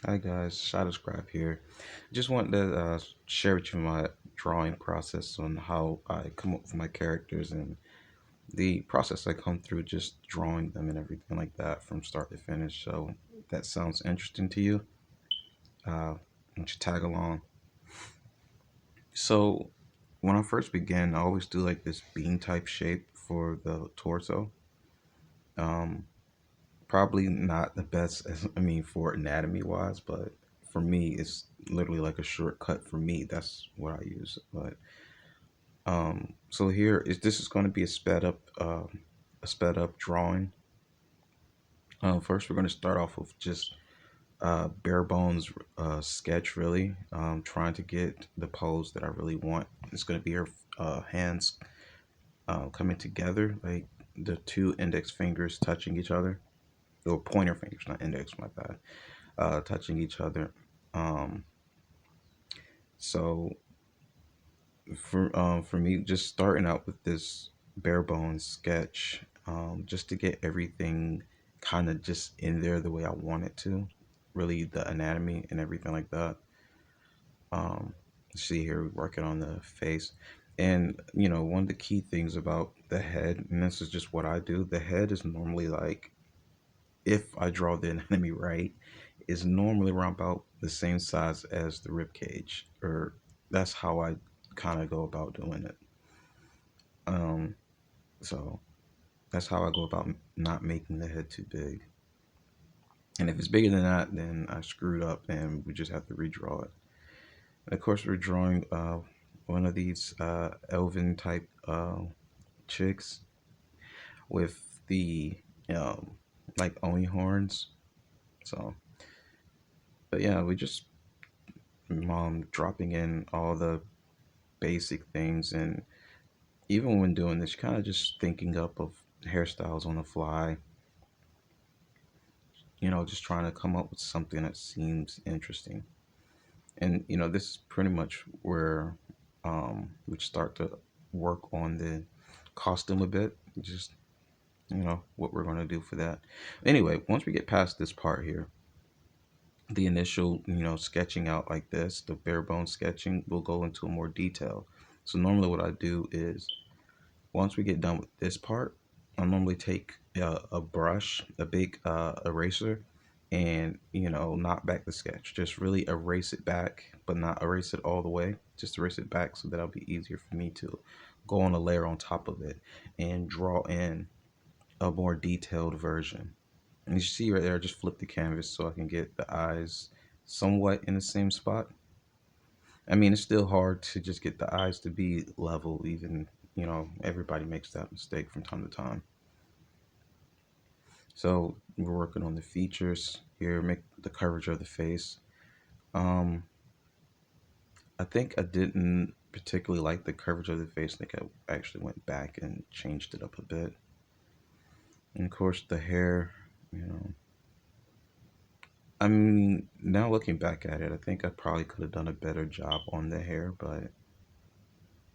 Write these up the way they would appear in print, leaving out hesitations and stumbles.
Hi guys, Shadow Scribe here. Just wanted to share with you my drawing process on how I come up with my characters and the process I come through just drawing them and everything like that from start to finish. So if that sounds interesting to you, why don't you tag along? So when I first began, I always do like this bean type shape for the torso. Um, Probably not the best, for anatomy wise, but for me, it's literally like a shortcut for me. That's what I use. But so here is this is going to be a sped up drawing. First, we're going to start off with just bare bones sketch, really. Trying to get the pose that I really want. It's going to be her hands coming together, like the two index fingers touching each other, or pointer fingers, not index, my bad, touching each other. Um, so for me, just starting out with this bare bones sketch, just to get everything kind of just in there the way I want it to, really the anatomy and everything like that. Um, See here, we're working on the face, and one of the key things about the head, and this is just what I do. The head is normally like, if I draw the anatomy right, is normally around about the same size as the rib cage, or that's how I kind of go about doing it. Um, so that's how I go about not making the head too big. And if it's bigger than that, then I screwed up and we just have to redraw it. And of course, we're drawing one of these elven type chicks with the um, like oni horns. So, but yeah, we just dropping in all the basic things, and even when doing this, kind of just thinking up of hairstyles on the fly, just trying to come up with something that seems interesting. And this is pretty much where we start to work on the costume a bit, just what we're going to do for that. Anyway, once we get past this part here, the initial sketching out like this, the bare bones sketching, we'll go into more detail. So normally what I do is, once we get done with this part, I'll normally take a brush, a big eraser, and knock back the sketch. Just really erase it back, but not erase it all the way. Just erase it back so that it'll be easier for me to go on a layer on top of it and draw in a more detailed version. And you see right there, I just flip the canvas so I can get the eyes somewhat in the same spot. I mean, it's still hard to just get the eyes to be level, even, everybody makes that mistake from time to time. So we're working on the features here, make the coverage of the face. Um, I think I didn't particularly like the coverage of the face. I think I actually went back and changed it up a bit. And of course, the hair, you know, I mean, now looking back at it, I think I probably could have done a better job on the hair, but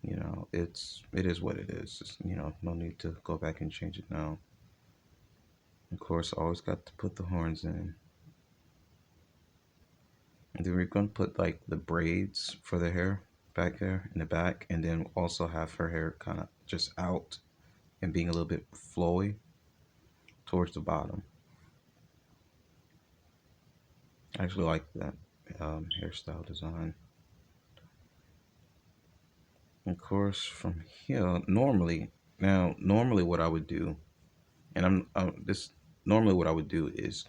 it is what it is. No need to go back and change it now. Of course, I always got to put the horns in. And then we're gonna put like the braids for the hair back there in the back, and then also have her hair kind of just out and being a little bit flowy towards the bottom. I actually like that hairstyle design. Of course, from here, normally what I would do, and this normally what I would do is,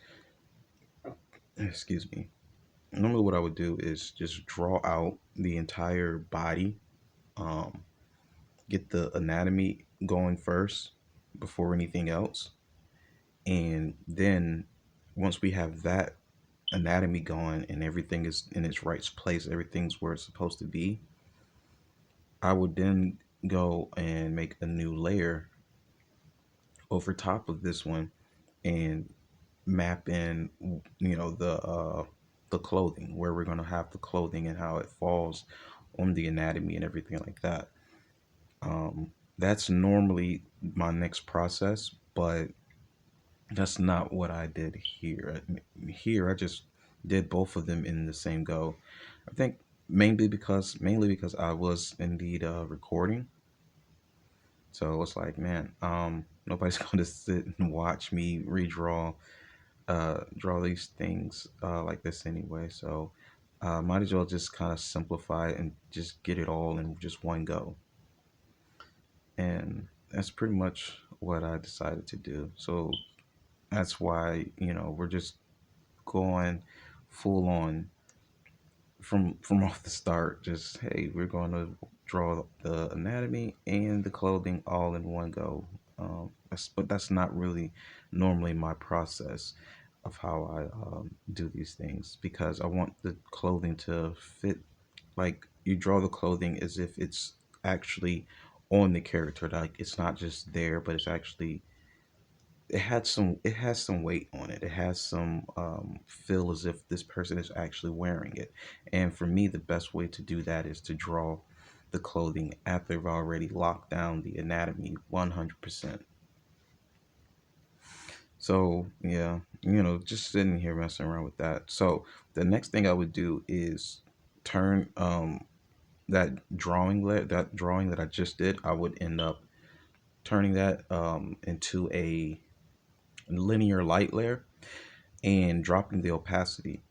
excuse me, normally what I would do is just draw out the entire body, um, get the anatomy going first before anything else, and then once we have that anatomy going and everything is in its right place, everything's where it's supposed to be, I would then go and make a new layer over top of this one and map in the clothing, where we're going to have the clothing and how it falls on the anatomy and everything like that. That's normally my next process, but that's not what I did here. Here I just did both of them in the same go. I think mainly because I was indeed recording. So it's like, man, nobody's going to sit and watch me redraw draw these things like this anyway. So might as well just kind of simplify it and just get it all in just one go. And that's pretty much what I decided to do. So that's why, we're just going full on from off the start. Just, hey, we're going to draw the anatomy and the clothing all in one go. But that's not really normally my process of how I do these things, because I want the clothing to fit. Like, you draw the clothing as if it's actually on the character. Like, it's not just there, but it's actually, it has some weight on it. It has some feel as if this person is actually wearing it. And for me, the best way to do that is to draw the clothing after they've already locked down the anatomy 100%. So yeah, just sitting here messing around with that. So the next thing I would do is turn that drawing that I just did. I would end up turning that into a linear light layer and dropping the opacity,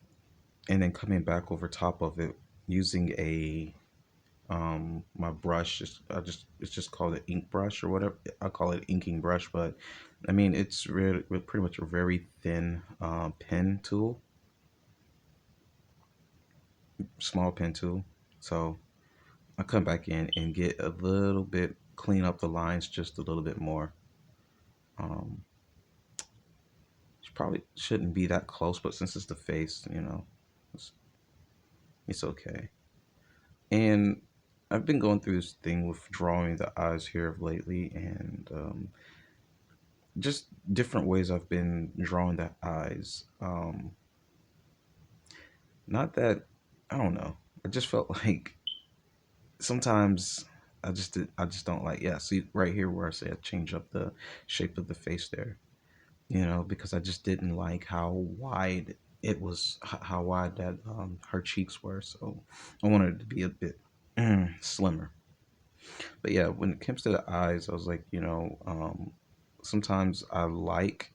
and then coming back over top of it using a my brush. It's just called an ink brush or whatever. I call it inking brush, but I mean it's really pretty much a very thin pen tool, small pen tool. So I come back in and get a little bit, clean up the lines just a little bit more. Um, probably shouldn't be that close, but since it's the face, it's, it's okay. And I've been going through this thing with drawing the eyes here of lately, and just different ways I've been drawing the eyes. Not that, I don't know. I just felt like sometimes I just don't like. Yeah, see right here where I say I change up the shape of the face there. Because I just didn't like how wide it was, how wide that her cheeks were. So I wanted it to be a bit slimmer. But yeah, when it comes to the eyes, I was like, sometimes I like,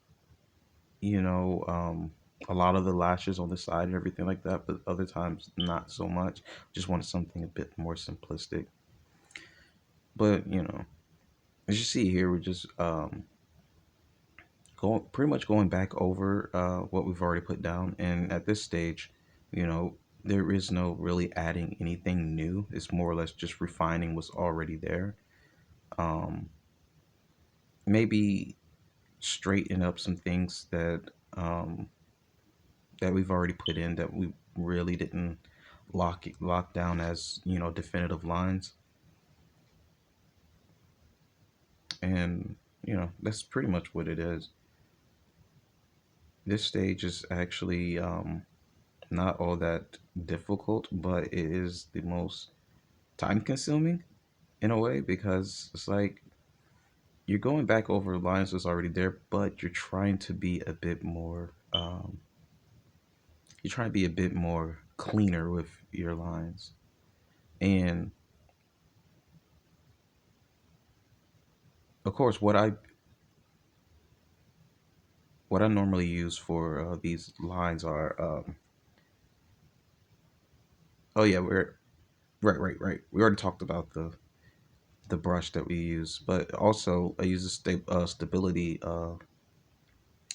you know, um, a lot of the lashes on the side and everything like that, but other times not so much. Just wanted something a bit more simplistic. But as you see here, we're just going pretty much going back over what we've already put down, and at this stage, you know, there is no really adding anything new. It's more or less just refining what's already there. Um, Maybe straighten up some things um, that we've already put in that we really didn't lock down as definitive lines, and that's pretty much what it is. This stage is actually not all that difficult, but it is the most time consuming in a way, because it's like you're going back over lines that's already there, but you're trying to be a bit more cleaner with your lines. And of course, what I normally use for these lines are oh yeah, we're right. We already talked about the brush that we use, but also I use stability a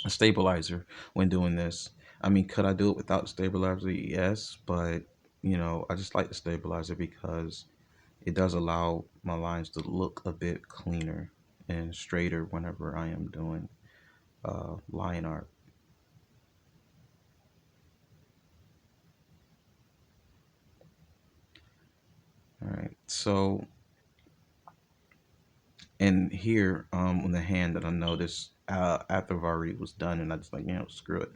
stabilizer when doing this. I mean, could I do it without the stabilizer? Yes, but I just like the stabilizer because it does allow my lines to look a bit cleaner and straighter whenever I am doing line art. All right, so and here on the hand that I noticed after I've already was done, and I just like screw it.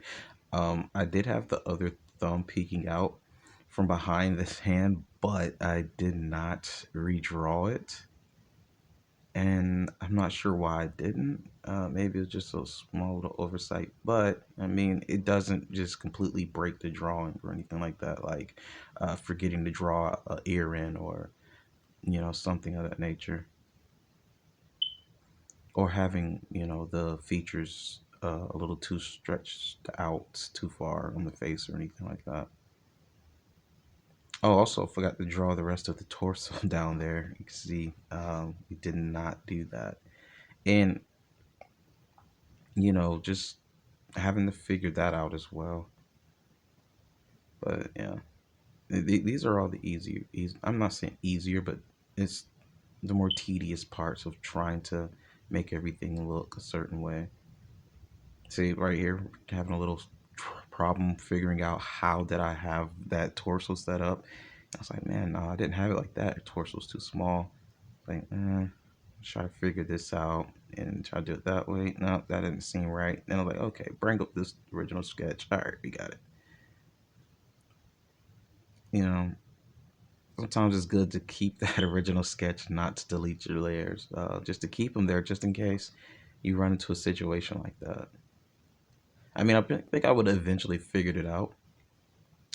I did have the other thumb peeking out from behind this hand, but I did not redraw it. and I'm not sure why I didn't. Maybe it's just a small little oversight, but I mean, it doesn't just completely break the drawing or anything like that, like forgetting to draw a ear in or something of that nature, or having the features a little too stretched out too far on the face or anything like that. Oh, also forgot to draw the rest of the torso down there. You can see we did not do that, and just having to figure that out as well. But yeah, these are all the easy. I'm not saying easier, but it's the more tedious parts of trying to make everything look a certain way. See right here, having a little problem figuring out how did I have that torso set up. I was like, man, no, I didn't have it like that. The torso's too small. Like, try to figure this out and try to do it that way. No, that didn't seem right. Then I'm like, okay, bring up this original sketch. All right, we got it. You know, sometimes it's good to keep that original sketch, not to delete your layers, just to keep them there, just in case you run into a situation like that. I mean, think I would have eventually figured it out,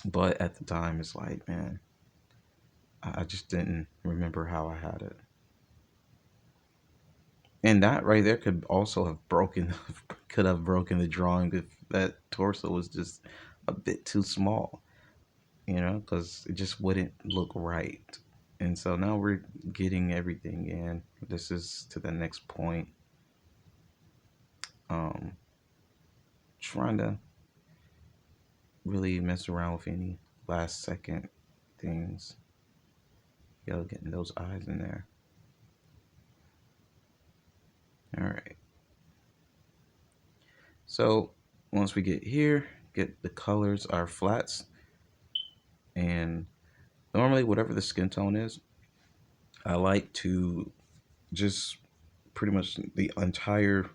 but at the time, it's like, man, I just didn't remember how I had it. And that right there could also have broken, could have broken the drawing if that torso was just a bit too small, because it just wouldn't look right. And so now we're getting everything in. This is to the next point. Um, Trying to really mess around with any last second things. Getting those eyes in there. All right. So once we get here, get the colors, our flats, and normally whatever the skin tone is, I like to just pretty much the entire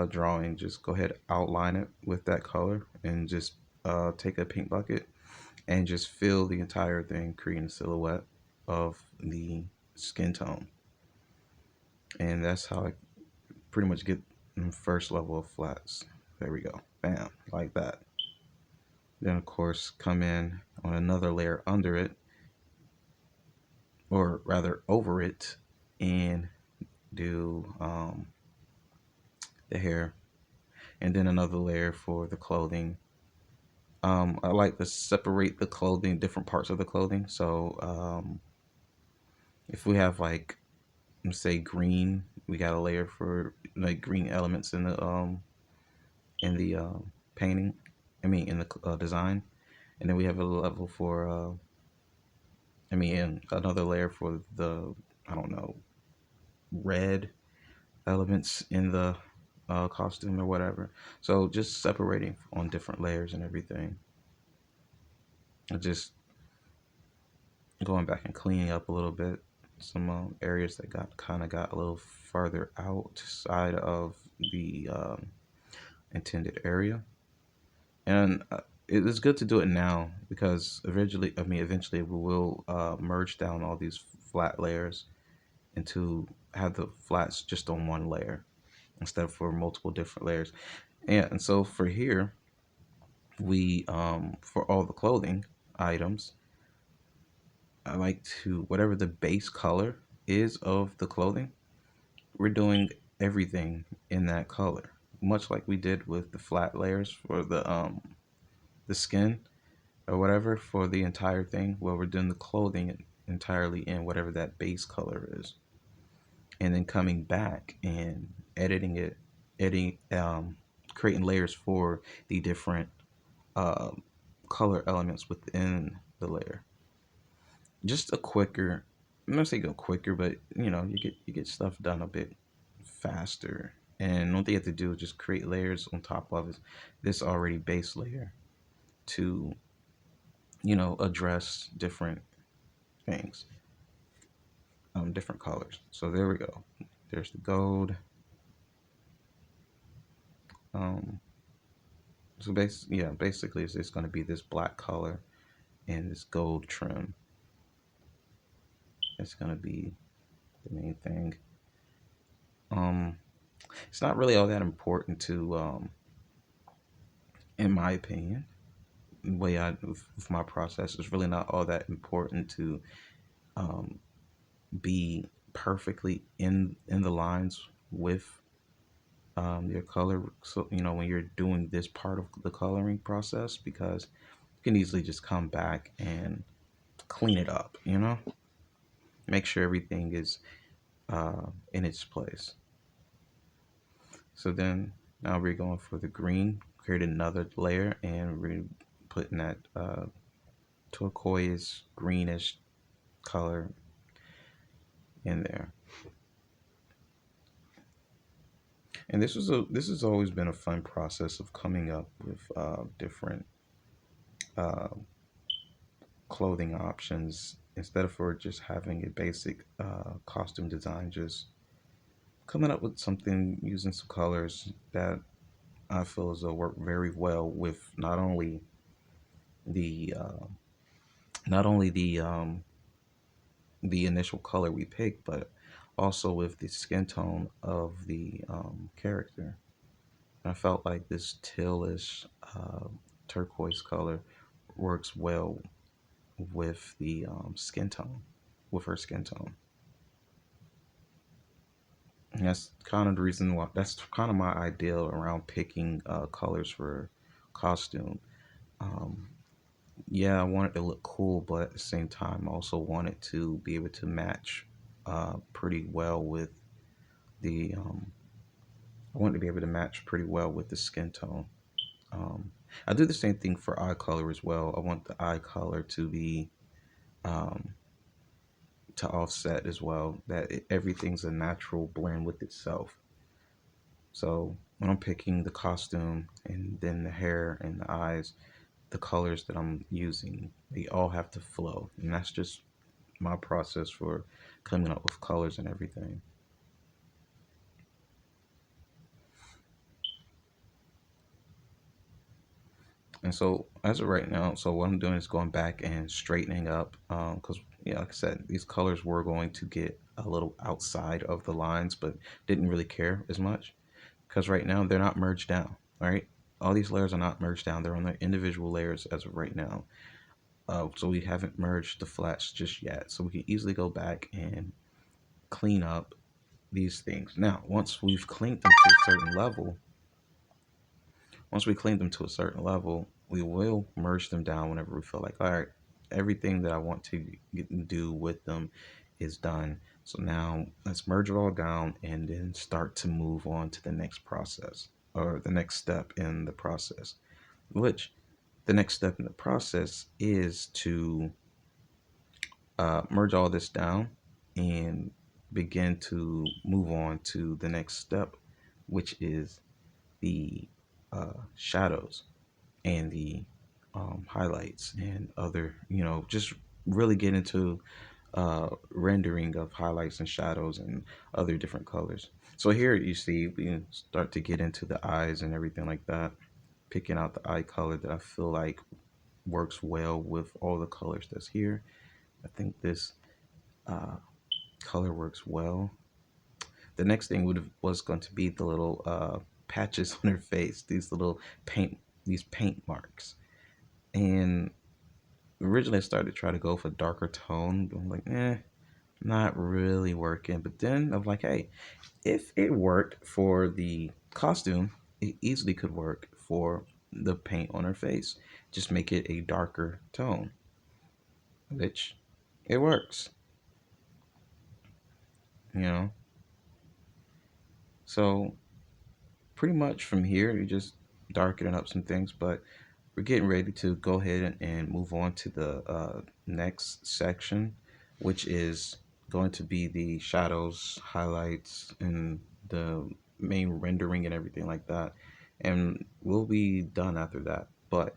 drawing. Just go ahead, outline it with that color, and just take a paint bucket and just fill the entire thing, creating a silhouette of the skin tone. And that's how I pretty much get the first level of flats. There we go, bam, like that. Then of course come in on another layer under it, or rather over it, and do the hair, and then another layer for the clothing. I like to separate the clothing, different parts of the clothing. So if we have like, let's say green, we got a layer for like green elements in the painting. I mean in the design, and then we have a level for I mean and another layer for the, I don't know, red elements in the costume or whatever. So just separating on different layers and everything. And just going back and cleaning up a little bit some areas that got a little farther outside of the intended area. And it is good to do it now because eventually we will merge down all these flat layers into have the flats just on one layer instead of for multiple different layers. And so for here, we for all the clothing items, I like to, whatever the base color is of the clothing, we're doing everything in that color, much like we did with the flat layers for the skin or whatever for the entire thing. Well, we're doing the clothing entirely in whatever that base color is, and then coming back and editing it, editing, creating layers for the different uh, color elements within the layer. Just a quicker, I'm not saying go quicker, but you get stuff done a bit faster. And one thing you have to do is just create layers on top of it, this already base layer to address different things, different colors. So there we go. There's the gold. Um, basically it's going to be this black color and this gold trim. It's going to be the main thing. Um, it's not really all that important to, in my opinion, the way with my process, it's really not all that important to um, be perfectly in the lines with your color. So when you're doing this part of the coloring process, because you can easily just come back and clean it up. Make sure everything is in its place. So then now we're going for the green, create another layer, and we're putting that turquoise greenish color in there. And this has always been a fun process of coming up with different uh, clothing options instead of for just having a basic costume design. Just coming up with something using some colors that I feel as though work very well with the uh, not only the initial color we pick, but also with the skin tone of the character. And I felt like this tealish turquoise color works well with the skin tone, with her skin tone. And that's kind of the reason why. That's kind of my ideal around picking colors for costume. Um, yeah, I want it to look cool, but at the same time, I also want it to be able to match pretty well with the. I want it to be able to match pretty well with the skin tone. Um, I do the same thing for eye color as well. I want the eye color to be um, to offset as well. That everything's a natural blend with itself. So when I'm picking the costume and then the hair and the eyes, the colors that I'm using, they all have to flow, and that's just my process for coming up with colors and everything. And so as of right now, so what I'm doing is going back and straightening up, because yeah, like I said, these colors were going to get a little outside of the lines, but didn't really care as much because right now they're not merged down. All right, all these layers are not merged down; they're on their individual layers as of right now. So we haven't merged the flats just yet. So we can easily go back and clean up these things. Now, once we clean them to a certain level, we will merge them down whenever we feel like, all right, everything that I want to do with them is done. So now let's merge it all down and then start to move on to the next process or the next step in the process, which the next step in the process is to merge all this down and begin to move on to the next step, which is the shadows and the highlights and other, just really get into rendering of highlights and shadows and other different colors. So here you see we can start to get into the eyes and everything like that, picking out the eye color that I feel like works well with all the colors that's here. I think this uh, color works well. The next thing was going to be the little patches on her face, these paint marks. And originally I started to try to go for darker tone, but I'm like, not really working. But then I'm like, hey, if it worked for the costume, it easily could work for the paint on her face. Just make it a darker tone, which it works, you know. So pretty much from here, you just darkening up some things, but we're getting ready to go ahead and move on to the next section, which is going to be the shadows, highlights, and the main rendering and everything like that. And we'll be done after that. But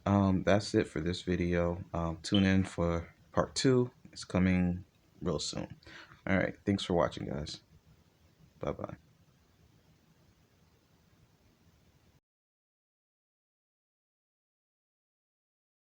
that's it for this video. Tune in for part two. It's coming real soon. All right. Thanks for watching, guys. Bye bye.